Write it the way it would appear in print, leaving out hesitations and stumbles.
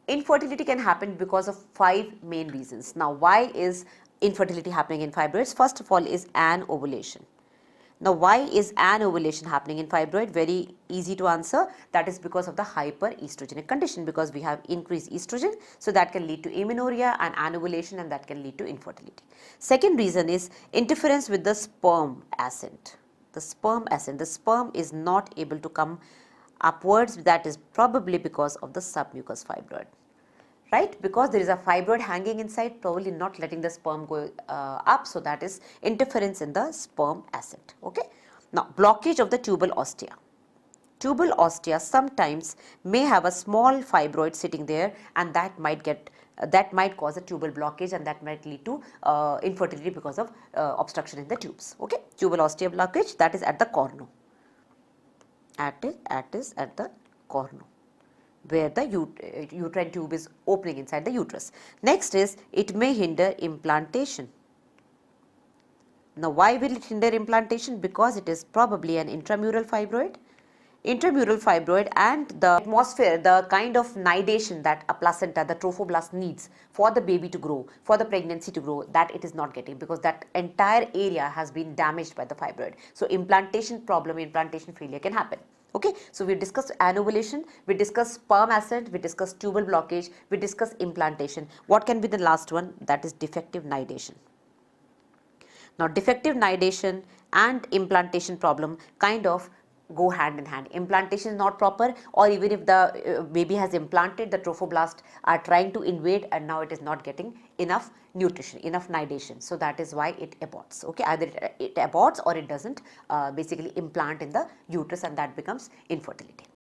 Infertility can happen because of 5 main reasons. Now, why is infertility happening in fibroids? First of all is anovulation. Now, why is anovulation happening in fibroid? Very easy to answer. That is because of the hyperestrogenic condition, because we have increased estrogen. So, that can lead to amenorrhea and anovulation, and that can lead to infertility. Second reason is interference with the sperm ascent. The sperm ascent, the sperm is not able to come upwards. That is probably because of the submucous fibroid. Right, because there is a fibroid hanging inside, probably not letting the sperm go up. So, that is interference in the sperm ascent. Okay. Now, blockage of the tubal ostia. Tubal ostia sometimes may have a small fibroid sitting there, and that might cause a tubal blockage, and that might lead to infertility because of obstruction in the tubes. Okay. Tubal ostia blockage, that is at the cornu. At the cornu, where the uterine tube is opening inside the uterus. Next is, it may hinder implantation. Now, why will it hinder implantation? Because it is probably an intramural fibroid. Intramural fibroid, and the atmosphere, the kind of nidation that a placenta, the trophoblast, needs for the baby to grow, for the pregnancy to grow, that it is not getting, because that entire area has been damaged by the fibroid. So, implantation problem, implantation failure can happen. Okay. So, we discussed anovulation, we discussed sperm ascent, we discussed tubal blockage, we discussed implantation. What can be the last one? That is defective nidation. Now, defective nidation and implantation problem kind of go hand in hand. Implantation is not proper, or even if the baby has implanted, the trophoblast are trying to invade, and now it is not getting enough nutrition, enough nidation. So, that is why it aborts. Okay. Either it aborts, or it doesn't basically implant in the uterus, and that becomes infertility.